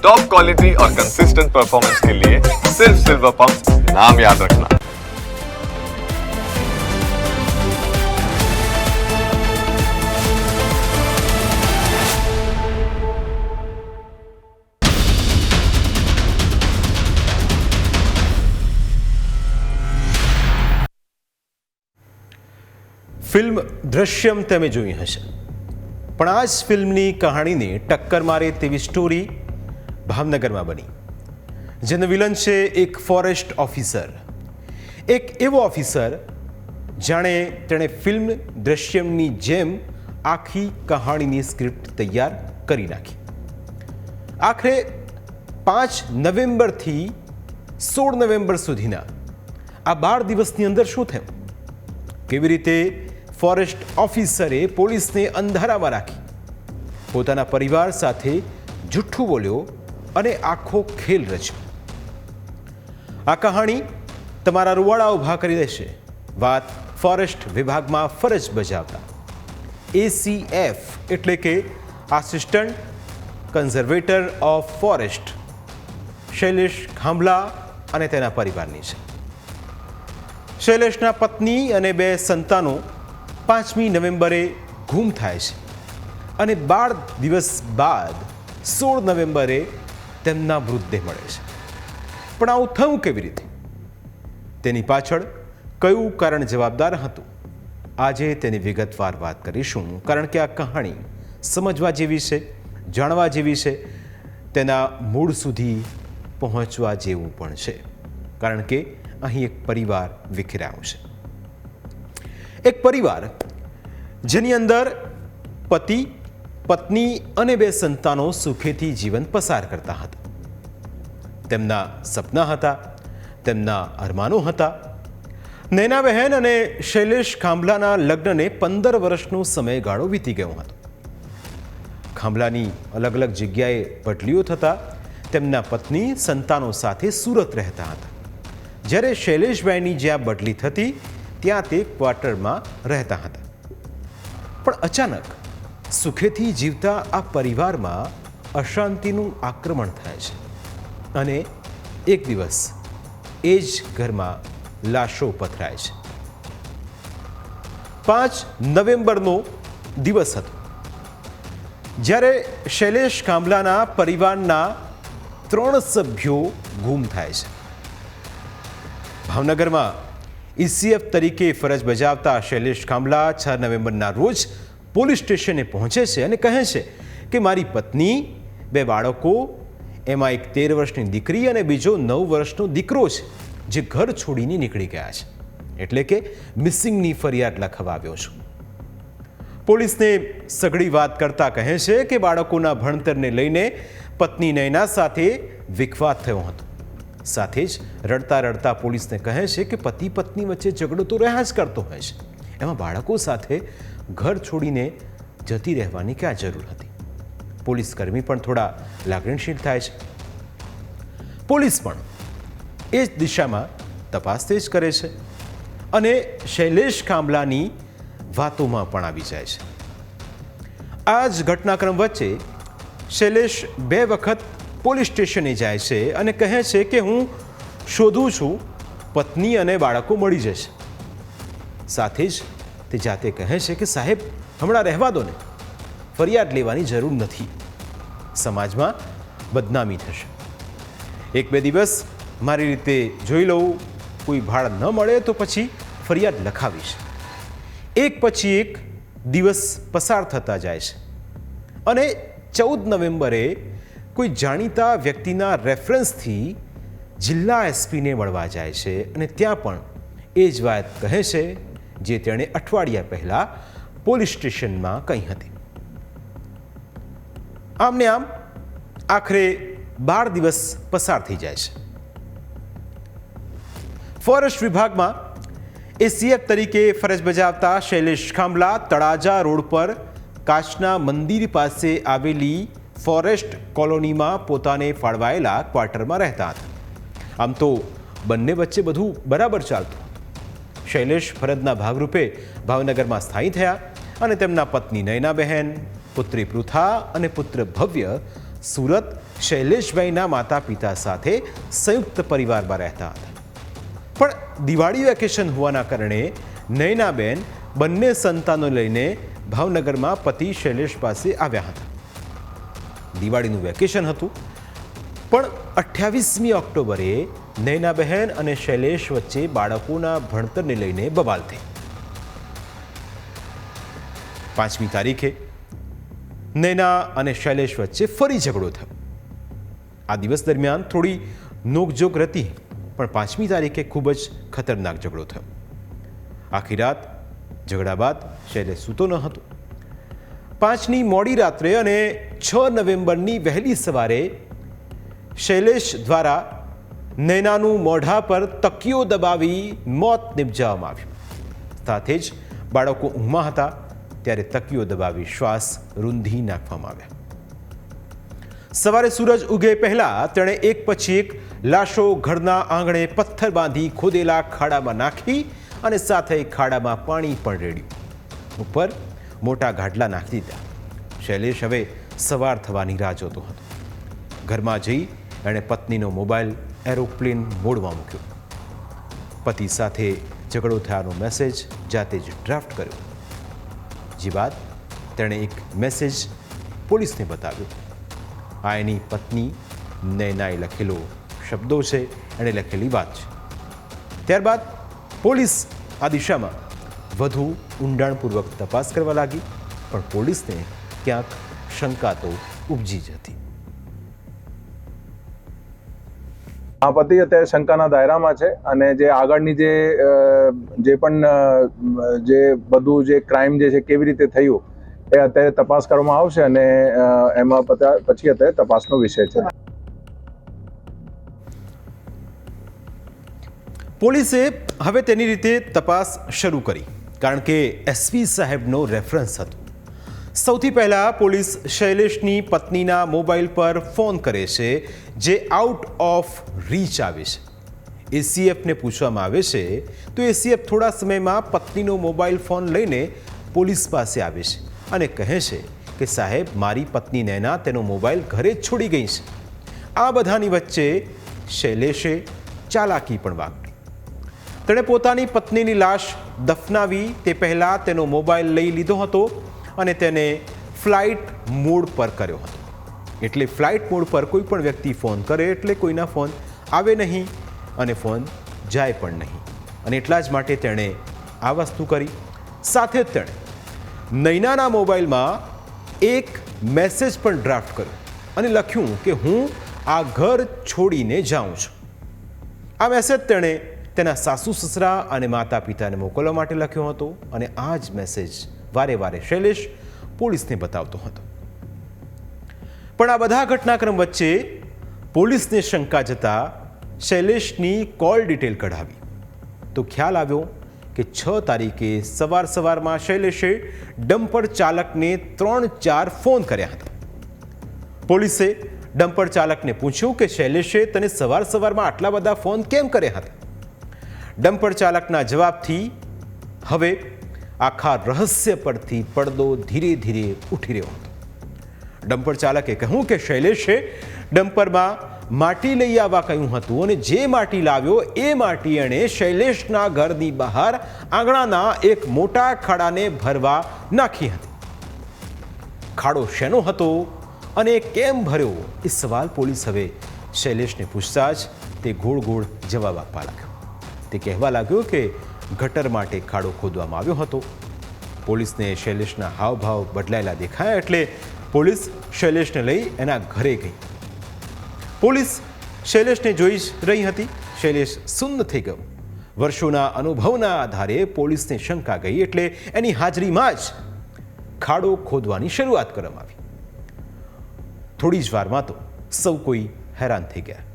Top quality और consistent performance के लिए सिर्फ सिल्वर पंप नाम याद रखना। ફિલ્મ દ્રશ્યમ તમે જોઈ હશે, પણ આ જ ફિલ્મની કહાણીને ટક્કર મારે તેવી સ્ટોરી ભાવનગરમાં બની, જેનો વિલન છે એક ફોરેસ્ટ ઓફિસર. એક એવો ઓફિસર જાણે તેણે ફિલ્મ દ્રશ્યમની જેમ આખી કહાણીની સ્ક્રિપ્ટ તૈયાર કરી નાખી. આખરે 5 નવેમ્બરથી 16 નવેમ્બર સુધીના આ 12 દિવસની અંદર શું થયું, કેવી રીતે ફોરેસ્ટ ઓફિસરે પોલીસને અંધારામાં રાખી, પોતાના પરિવાર સાથે જૂઠ્ઠું બોલ્યો અને આખો ખેલ રચ્યો. આ કહાણી તમારા રૂવાડા ઊભા કરી દેશે. વાત ફોરેસ્ટ વિભાગમાં ફરજ બજાવતા ACF એટલે કે assistant conservator of forest Shailesh Khambhala અને તેના પરિવારની છે. શૈલેષના પત્ની અને 2 સંતાનો 5મી નવેમ્બરે ગુમ થાય છે અને 12 દિવસ બાદ 16 નવેમ્બરે તેમના મૃતદેહ મળે છે. પણ આવું થયું કેવી રીતે, તેની પાછળ કયું કારણ જવાબદાર હતું, આજે તેની વિગતવાર વાત કરીશું. કારણ કે આ કહાણી સમજવા જેવી છે, જાણવા જેવી છે, તેના મૂળ સુધી પહોંચવા જેવું પણ છે. કારણ કે અહીં એક પરિવાર વિખેરાયો છે. એક પરિવાર જેની અંદર પતિ, પત્ની અને 2 સંતાનો સુખેથી જીવન પસાર કરતા હતા. તેમના સપના હતા, તેમના અરમાનો હતા. નૈના બહેન અને શૈલેષ ખાંભલાના લગ્નને 15 વર્ષનો સમયગાળો વીતી ગયો હતો. ખાંભલાની અલગ અલગ જગ્યાએ બદલીઓ થતા તેમના પત્ની સંતાનો સાથે સુરત રહેતા હતા, જ્યારે શૈલેષભાઈની જ્યાં બદલી થતી ત્યાં તે ક્વાર્ટરમાં રહેતા હતા. પણ અચાનક સુખેથી જીવતા આ પરિવારમાં અશાંતિનું આક્રમણ થાય છે અને એક દિવસ એ જ ઘરમાં લાશો પથરાય છે. 5 નવેમ્બરનો દિવસ હતો જ્યારે શૈલેષ ખાંભલાના પરિવારના 3 સભ્યો ગુમ થાય છે. ભાવનગરમાં ECF તરીકે ફરજ બજાવતા શૈલેષ ખાંભલા 6 નવેમ્બરના રોજ પોલીસ સ્ટેશને પહોંચે છે અને કહે છે કે મારી પત્ની, 2 બાળકો, એમાં એક 13 વર્ષની દીકરી અને બીજો 9 વર્ષનો દીકરો છે જે ઘર છોડીને નીકળી ગયા છે, એટલે કે મિસિંગની ફરિયાદ લખવા આવ્યો છું. પોલીસને સઘળી વાત કરતા કહે છે કે બાળકોના ભણતરને લઈને પત્ની નૈના સાથે વિખવાદ થયો હતો. સાથે જ રડતા રડતા પોલીસને કહે છે કે પતિ પત્ની વચ્ચે ઝઘડો તો રહ્યા જ કરતો હોય છે, એમાં બાળકો સાથે ઘર છોડીને જતી રહેવાની ક્યાં જરૂર હતી. પોલીસ કર્મી પણ થોડા લાગણીશીલ થાય છે. પોલીસ પણ એ જ દિશામાં તપાસ તેજ કરે છે અને શૈલેષ ખાંભલાની વાતોમાં પણ આવી જાય છે. આ જ ઘટનાક્રમ વચ્ચે શૈલેષ 2 વખત પોલીસ સ્ટેશને જાય છે અને કહે છે કે હું શોધું છું, પત્ની અને બાળકો મળી જશે. સાથે જ તે જાતે કહે છે કે સાહેબ હમણાં રહેવા દો ને, ફરિયાદ લેવાની જરૂર નથી, સમાજમાં બદનામી થશે. 1-2 દિવસ મારી રીતે જોઈ લઉં, કોઈ ભાડ ન મળે તો પછી ફરિયાદ લખાવીશ. એક પછી એક દિવસ પસાર થતા જાય છે અને 14 નવેમ્બરે કોઈ જાણીતા વ્યક્તિના રેફરન્સથી જિલ્લા એસપીને મળવા જાય છે અને ત્યાં પણ એ જ વાત કહે છે જે તેણે અઠવાડિયા પહેલાં પોલીસ સ્ટેશનમાં કહી હતી. આમને આમ આખરે 12 દિવસ પસાર થઈ જાય છે. ફોરેસ્ટ વિભાગમાં ACF તરીકે ફરજ બજાવતા શૈલેષ ખાંભલા તળાજા રોડ પર કાચના મંદિર પાસે આવેલી ફોરેસ્ટ કોલોનીમાં પોતાને ફાળવાયેલા ક્વાર્ટરમાં રહેતા હતા. આમ તો બંને વચ્ચે બધું બરાબર ચાલતું. શૈલેષ ફરજના ભાગરૂપે ભાવનગરમાં સ્થાયી થયા અને તેમના પત્ની નૈના બહેન, પુત્રી પૃથા અને પુત્ર ભવ્ય સુરત શૈલેષભાઈના માતા પિતા સાથે સંયુક્ત પરિવારમાં રહેતા હતા. પણ દિવાળી વેકેશન હોવાના કારણે નયનાબેન બંને સંતાનો લઈને ભાવનગરમાં પતિ શૈલેષ પાસે આવ્યા હતા. દિવાળીનું વેકેશન હતું, પણ 28મી ઓક્ટોબરે નયનાબહેન અને શૈલેષ વચ્ચે બાળકોના ભણતરને લઈને બબાલ થઈ. 5મી તારીખે નૈના અને શૈલેષ વચ્ચે ફરી ઝઘડો થયો. આ દિવસ દરમિયાન થોડી નોકઝોક હતી, પણ 5મી તારીખે ખૂબ જ ખતરનાક ઝઘડો થયો. આખી રાત ઝઘડા બાદ શૈલેષ સૂતો ન હતો. 5ની મોડી રાત્રે અને 6 નવેમ્બરની વહેલી સવારે શૈલેષ દ્વારા નૈનાનું મોઢા પર તકિયો દબાવી મોત નિપજાવવામાં આવ્યું. સાથે જ બાળકો ઊંઘમાં હતા ત્યારે તકિયો દબાવી શ્વાસ રૂંધી નાખવામાં આવ્યા. સવારે સૂરજ ઉગે પહેલા તેણે એક પછી એક લાશો ઘરના આંગણે પથ્થર બાંધી ખોદેલા ખાડામાં નાખી અને સાથે ખાડામાં પાણી પણ રેડ્યું. ઉપર મોટા ગાડલા નાખી દીધા. શૈલેષ હવે સવાર થવાની રાહ જોતો હતો. ઘરમાં જઈ એણે પત્નીનો મોબાઈલ એરોપ્લેન મોડમાં મૂક્યો. પતિ સાથે ઝઘડો થયાનો મેસેજ જાતે જ ડ્રાફ્ટ કર્યો. જે બાદ તેણે એક મેસેજ પોલીસને બતાવ્યો. આ એની પત્ની નૈનાએ લખેલો શબ્દો છે, એણે લખેલી વાત છે. ત્યારબાદ પોલીસ આ દિશામાં વધુ ઊંડાણપૂર્વક તપાસ કરવા લાગી, પણ પોલીસને ક્યાંક શંકા તો ઉપજી જ હતી. આ પતિ અત્યારે શંકાના દાયરામાં છે અને જે આગળની જે પણ જે બધું જે ક્રાઇમ જે છે કેવી રીતે થયું એ અત્યારે તપાસ કરવામાં આવશે અને એમાં પછી અત્યારે તપાસનો વિષય છે. પોલીસે હવે તેની રીતે તપાસ શરૂ કરી, કારણ કે એસપી સાહેબનો રેફરન્સ હતો. સૌથી પહેલાં પોલીસ શૈલેષની પત્નીના મોબાઈલ પર ફોન કરે છે, જે આઉટ ઓફ રીચ આવે છે. એસીએફને પૂછવામાં આવે છે તો એસીએફ થોડા સમયમાં પત્નીનો મોબાઈલ ફોન લઈને પોલીસ પાસે આવે છે અને કહે છે કે સાહેબ, મારી પત્ની નૈના તેનો મોબાઈલ ઘરે જ છોડી ગઈ છે. આ બધાની વચ્ચે શૈલેષે ચાલાકી પણ વાપરી. તેણે પોતાની પત્નીની લાશ દફનાવી તે પહેલાં તેનો મોબાઈલ લઈ લીધો હતો અને તેને ફ્લાઇટ મોડ પર કર્યો હતો. એટલે ફ્લાઇટ મોડ પર કોઈ પણ વ્યક્તિ ફોન કરે એટલે કોઈના ફોન આવે નહીં અને ફોન જાય પણ નહીં, અને એટલા જ માટે તેણે આ વસ્તુ કરી. સાથે જ તેણે નૈનાના મોબાઈલમાં એક મેસેજ પણ ડ્રાફ્ટ કર્યો અને લખ્યું કે હું આ ઘર છોડીને જાઉં છું. આ મેસેજ તેણે તેના સાસુ સસરા અને માતા પિતાને મોકલવા માટે લખ્યો હતો અને આ જ મેસેજ વારે વારે શૈલેષ પોલીસને બતાવતો હતો. પણ આ બધા ઘટનાક્રમ વચ્ચે પોલીસને શંકા જતા શૈલેષની કોલ ડિટેલ કઢાવી તો ખ્યાલ આવ્યો કે 6 તારીખે સવારમાં શૈલેષે ડમ્પર ચાલકને 3-4 ફોન કર્યા હતા. પોલીસે ડમ્પર ચાલકને પૂછ્યું કે શૈલેષે તને સવારમાં આટલા બધા ફોન કેમ કર્યા હતા. ડમ્પર ચાલકના જવાબથી હવે આખા રહસ્ય પરથી પડદો ધીરે ધીરે ઉઠી રહ્યો હતો. ડમ્પર ચાલકે કહ્યું કે શૈલેષે ડમ્પરમાં માટી લઈ આવવા કહ્યું હતું અને જે માટી લાવ્યો એ માટી એણે શૈલેષના ઘરની બહાર આંગણાના એક મોટા ખાડાને ભરવા નાખી હતી. ખાડો શેનો હતો અને કેમ ભર્યો એ સવાલ પોલીસ હવે શૈલેષને પૂછતા જ તે ગોળ ગોળ જવાબ આપવા લાગ્યો. તે કહેવા લાગ્યો કે ગટર માટે ખાડો ખોદવામાં આવ્યો હતો. પોલીસને શૈલેષના હાવભાવ બદલાયેલા દેખાયા એટલે પોલીસ શૈલેષને લઈ એના ઘરે ગઈ. પોલીસ શૈલેષને જોઈ જ રહી હતી. શૈલેષ સુન્ન થઈ ગયો. વર્ષોના અનુભવના આધારે પોલીસને શંકા ગઈ એટલે એની હાજરીમાં જ ખાડો ખોદવાની શરૂઆત કરવામાં આવી. થોડી જ વારમાં તો સૌ કોઈ હેરાન થઈ ગયા.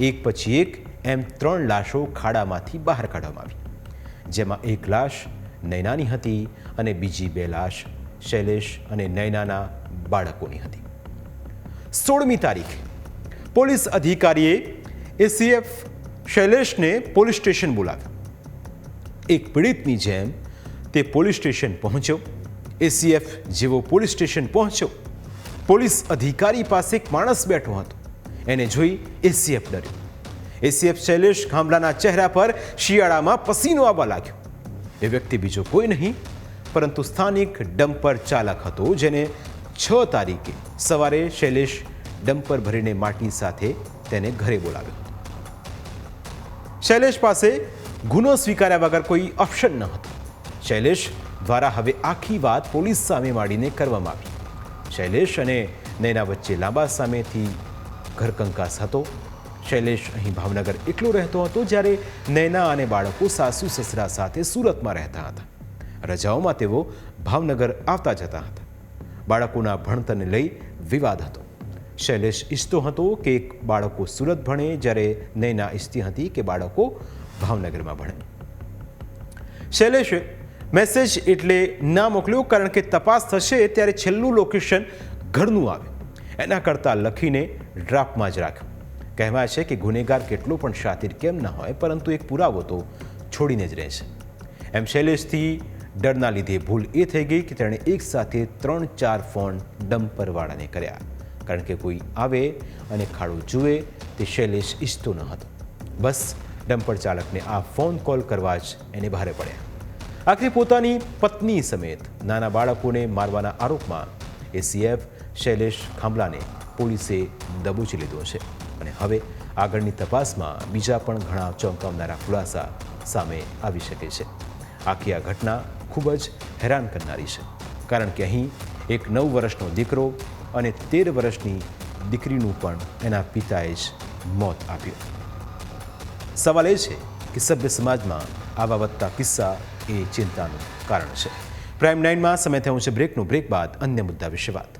એક પછી એક એમ 3 લાશો ખાડામાંથી બહાર કાઢવામાં આવી, જેમાં એક લાશ નૈનાની હતી અને બીજી 2 લાશ શૈલેષ અને નૈનાના બાળકોની હતી. 16મી તારીખે પોલીસ અધિકારીએ એસીએફ શૈલેષને પોલીસ સ્ટેશન બોલાવ્યો. એક પીડિતની જેમ તે પોલીસ સ્ટેશન પહોંચ્યો. એસીએફ જેવો પોલીસ સ્ટેશન પહોંચ્યો, પોલીસ અધિકારી પાસે એક માણસ બેઠો હતો. એને જોઈ એસીએફ ડર્યો. એસીએફ શૈલેષ ખાંભલાના ચહેરા પર શિયાળામાં પસીનો આવવા લાગ્યો. એ વ્યક્તિ બીજો કોઈ નહીં પરંતુ સ્થાનિક ડમ્પર ચાલક હતો, જેને 6 તારીખે સવારે શૈલેષ ડમ્પર ભરીને માટી સાથે તેને ઘરે બોલાવ્યો હતો. શૈલેષ પાસે ગુનો સ્વીકાર્યા વગર કોઈ ઓપ્શન ન હતો. શૈલેષ દ્વારા હવે આખી વાત પોલીસ સામે માંડીને કરવામાં આવી. શૈલેષ અને નૈના વચ્ચે લાંબા સમયથી ઘરકંકાસ હતો. શૈલેષ અહીં ભાવનગર એકલો રહેતો હતો, જ્યારે નૈના અને બાળકો સાસુ સસરા સાથે સુરતમાં રહેતા હતા. રજાઓમાં તેઓ ભાવનગર આવતા જતા હતા. બાળકોના ભણતરને લઈ વિવાદ હતો. શૈલેષ ઈચ્છતો હતો કે બાળકો સુરત ભણે, જ્યારે નૈના ઈચ્છતી હતી કે બાળકો ભાવનગરમાં ભણે. શૈલેષે મેસેજ એટલે ના મોકલ્યો, કારણ કે તપાસ થશે ત્યારે છેલ્લું લોકેશન ઘરનું આવે એના કરતાં લખીને ડ્રાફ્ટમાં જ રાખ્યું. કહેવાય છે કે ગુનેગાર કેટલો પણ શાતિર કેમ ન હોય, પરંતુ એક પુરાવો તો છોડીને જ રહે છે. એમ શૈલેષથી ડરના લીધે ભૂલ એ થઈ ગઈ કે તેણે એકસાથે 3-4 ફોન ડમ્પરવાળાને કર્યા, કારણ કે કોઈ આવે અને ખાડો જુએ તે શૈલેષ ઈચ્છતો ન હતો. બસ ડમ્પર ચાલકને આ ફોન કોલ કરવા જ એને ભારે પડ્યા. આખરે પોતાની પત્ની સમેત નાના બાળકોને મારવાના આરોપમાં એસીએફ શૈલેષ ખાંભલાને પોલીસે દબોચી લીધો છે. અને હવે આગળની તપાસમાં બીજા પણ ઘણા ચોંકાવનારા ખુલાસા સામે આવી શકે છે. આખી આ ઘટના ખૂબ જ હેરાન કરનારી છે, કારણ કે અહીં એક 9 વર્ષનો દીકરો અને 13 વર્ષની દીકરીનું પણ એના પિતાએ જ મોત આપ્યું. સવાલ એ છે કે સભ્ય સમાજમાં આવા વધતા કિસ્સા એ ચિંતાનું કારણ છે. પ્રાઇમ 9માં સમય થયો છે બ્રેકનો. બ્રેક બાદ અન્ય મુદ્દા વિશે વાત.